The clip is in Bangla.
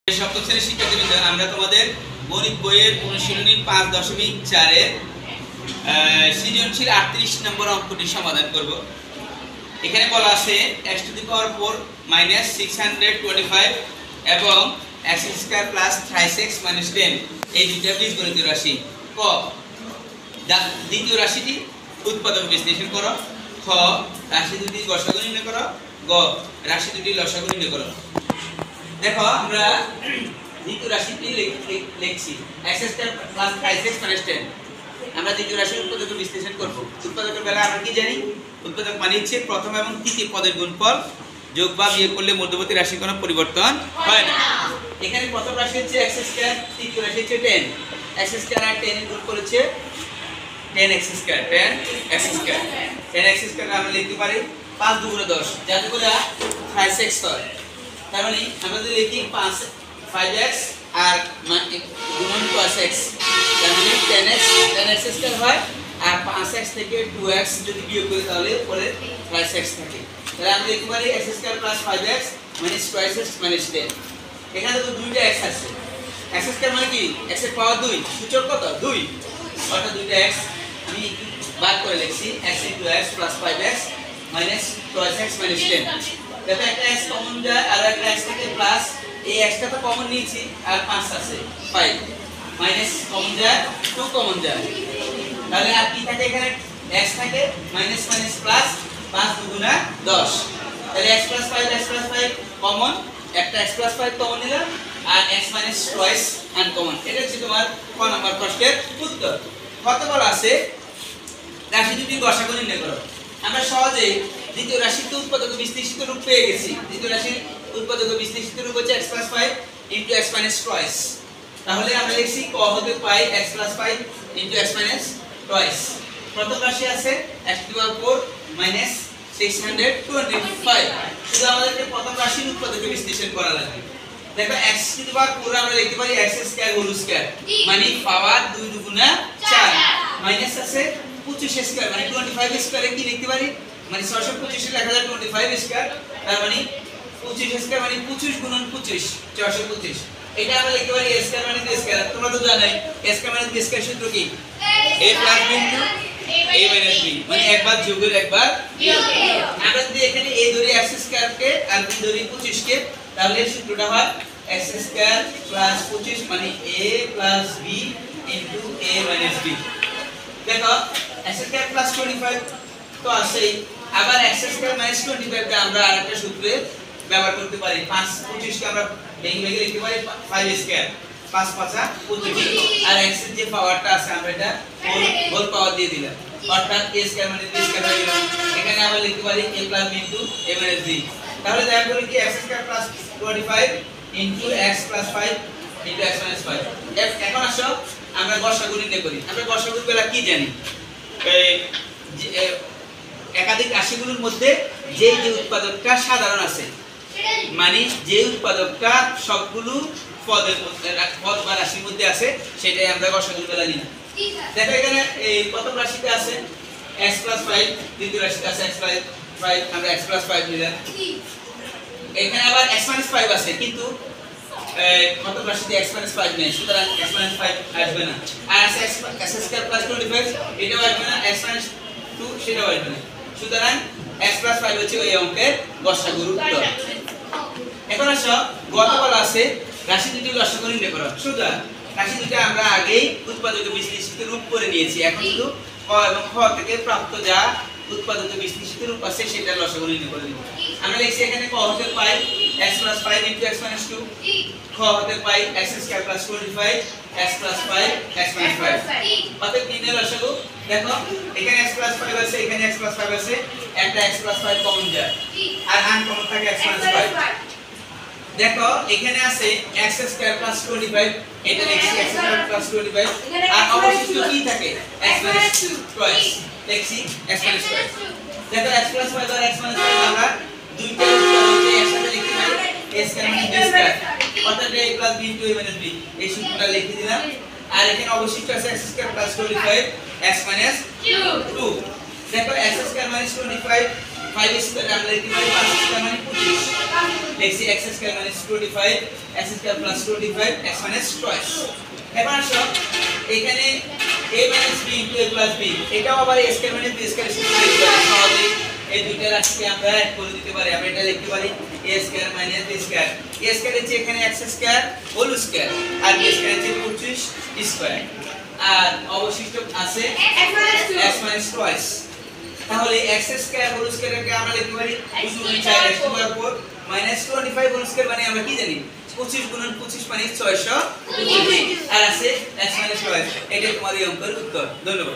সপ্তম শ্রেণীর শিক্ষার্থীবৃন্দ, আমরা তোমাদের গণিত বইয়ের অনুশীলনী 5.4 এর সৃজনশীল 38 নম্বর অঙ্কটি সমাধান করব। এখানে বলা আছে x to the power 4 minus 625 এবং x square plus 3x minus 10 এই দুইটা বীজগণিত রাশি। ক দ্বিতীয় রাশিটি উৎপাদক বিশ্লেষণ করো। খ রাশি দুটি গসাগু নির্ণয় করো। গ রাশি দুটি লসাগু নির্ণয় করো। দেখো আমরা দ্বিতীয় রাশিটি লিখছি x square plus 3x minus 10। আমরা দ্বিতীয় রাশির উৎপাদক বিশ্লেষণ করব। উৎপাদকের বেলা আমরা কি জানি? উৎপাদক মানে হচ্ছে প্রথম এবং তৃতীয় পদের গুণফল যোগ বা বিয়োগ করলে মধ্যবর্তী রাশির কোনো পরিবর্তন হয় না। এখানে প্রথম রাশি হচ্ছে x স্কয়ার, তৃতীয় রাশি হচ্ছে 10। x স্কয়ার আর 10 এর গুণফল হচ্ছে 10x স্কয়ার। 10x স্কয়ার আমরা লিখতে পারি 5 × 2 = 10, যাতে করে 5x হয়। তার মানে আমরা যদি লিখি 5x আর গুণন 2x, তার মানে 10x স্কয়ার হয়। আর 5x থেকে 2x যদি বিয়োগ করি তাহলে পরে 5x থাকে। তাহলে আমরা লিখতে পারি x square plus 5x minus 2x minus 10। এখানে তো দুইটা x আছে। x স্কয়ার মানে কি? x এর পাওয়ার 2, সূচক কত? 2, অর্থাৎ দুইটা x আমি বাদ করে লিখছি x * x plus 5x minus 2x minus 10। দেখো একটা x কমন যায় আর একটা x থেকে প্লাস, এই x টা তো কমন নিয়েছি আর 5 আছে 5 মাইনাস কমন যায় 2 কমন যায়, তাহলে আর কি থাকে? এখানে x থাকে মাইনাস মাইনাস প্লাস 5 × 2 = 10। তাহলে x + 5 কমন, একটা x + 5 কমন নিলাম আর x - 2x আনকমন। এটা হচ্ছে তোমার ক নাম্বার প্রশ্নের উত্তর। কত বলা আছে রাশি দুটি গসাগু নির্ণয় করো। আমরা সহজে দ্বিতীয় রাশির উৎপাদক বিশ্লেষিত রূপ পেয়ে গেছি। দ্বিতীয় রাশির উৎপাদক বিশ্লেষিত রূপ হচ্ছে x + 5 * x - 2x। তাহলে আমরা লিখছি ক হতে পাই x + 5 * x - 2x। প্রথম রাশি আছে x to the power 4 - 625। শুধু আমাদেরকে প্রথম রাশির উৎপাদক বিশ্লেষণ করা লাগবে। দেখো x to the power 4 আমরা লিখতে পারি x স্কয়ার হোল স্কয়ার, মানে পাওয়ার 2 × 4 মাইনাস আছে 25 স্কয়ার, মানে 25 স্কয়ারে কি লিখতে পারি? মানে 625 এর লেখা যায় 25 স্কয়ার, তার মানে 25 স্কয়ার মানে 25 × 25 425। এটা আমরা লিখতে পারি a স্কয়ার মানে b স্কয়ার। তোমরা তো জানোই a স্কয়ার মানে b স্কয়ার সূত্র কি? a + b * a - b, মানে একবার যোগের একবার বিয়োগ। আমরা যদি এখানে a ধরি x স্কয়ার কে আর b ধরি 25 কে, তাহলে সূত্রটা হয় x স্কয়ার প্লাস 25 মানে a + b * a - b। দেখো x স্কয়ার প্লাস 25 তো আছেই, আবার x স্কয়ার মাইনাস 25 কে আমরা আরেকটা সূত্রে ব্যবহার করতে পারি। 25 কে আমরা ভেঙে লিখতে পারি 5 স্কয়ার, 5 × 5 = 25। আর x এর যে পাওয়ারটা আছে আমরা এটা হোল পাওয়ার দিয়ে দিলাম, অর্থাৎ a স্কয়ার মানে b স্কয়ার হয়ে গেল। এখানে আমরা লিখতে পারি a + b * a - b। তাহলে দেখা গেল কি x square plus 25 * x + 5 * x - 5। এখন আসো আমরা গসাগু নির্ণয় করি। আমরা গসাগুর বেলা কি জানি? একাধিক রাশিগুলোর মধ্যে যে উৎপাদকটা সাধারণ আছে, মানে যে উৎপাদকটা সবগুলো পদের মধ্যে পদ বা রাশির মধ্যে আছে, সেটাই আমরা গসাগুর বেলা নিই। দেখো এখানে এই প্রথম রাশিতে আছে x + 5, দ্বিতীয় রাশিতে আছে x + 5, আমরা x + 5 নিলাম। এখানে আবার x - 5 আছে, কিন্তু প্রথম রাশিতে x - 5 নেই, সুতরাং x - 5 আসবে না। আর আছে x স্কয়ার প্লাস 25, এটাও আসবে না। x - 2 সেটাও আসবে না। সুতরাং x + 5 হচ্ছে এই অঙ্কের গসাগুর উত্তর। এখন আসো গত বলা আছে রাশি দুটি লসাগু নির্ণয় করো। সুতরাং রাশি দুটো আমরা আগেই উৎপাদক বিশ্লেষিত রূপ করে নিয়েছি। এখন শুধু ক এবং খ থেকে প্রাপ্ত যা উৎপাদক বিশ্লেষিত রূপ আছে সেটা লসাগু নির্ণয় করে নিব। আমরা লিখছি এখানে ক হতে পাই x + 5 * x - 2, খ হতে পাই x square plus 25 x + 5 x - 5। অতএব তিনের লসাগু দেখো এখানে x + 5 আছে, এখানে x + 5 আছে, একটা x + 5 কমন যায় আর আনকমন থাকে x - 5। দেখো এখানে আছে x স্কয়ার প্লাস 25, এটা লিখছি x স্কয়ার প্লাস 25, আর অবশিষ্ট কি থাকে? x - 2x লিখছি x - 2x। দেখো x + 5 আর x - 5 আমরা দুইটা উৎপাদককে একসাথে লিখতে পারি a স্কয়ার মানে b স্কয়ার, অর্থাৎ a + b * a - b। এই সূত্রটা লিখে দিলাম। আর এখানে অবশিষ্ট আছে x স্কয়ার প্লাস 25 x - 2। দেখো x স্কয়ার - 25 5 স্কয়ার আমরা লিখতে পারি 5 স্কয়ার মানে 25 লিখছি x স্কয়ার মানে 25 x স্কয়ার প্লাস 25 x মানে টুইস। এবার আসো এখানে a minus b into a plus b, এটাও আবার a স্কয়ার মানে b স্কয়ার সহজে এই দুইটা রাশিকে আমরা এক করে দিতে পারি। আমরা এটা লিখতে পারি a square minus b square. a square হচ্ছে এখানে x স্কয়ার হোল স্কয়ার আর b স্কয়ার হচ্ছে 25 স্কয়ার, আর অবশিষ্ট আছে x মাইনাস টুইস। তাহলে x স্কয়ার হোল স্কয়ারকে আমরা লিখতে পারি 2 x টু পাওয়ার 4 মাইনাস 25 হোল স্কয়ার মানে আমরা কি জানি 25 গুণন 25 মানে 625 আর আছে x মাইনাস টুইস। এটা তোমাদের অঙ্কের উত্তর। ধন্যবাদ।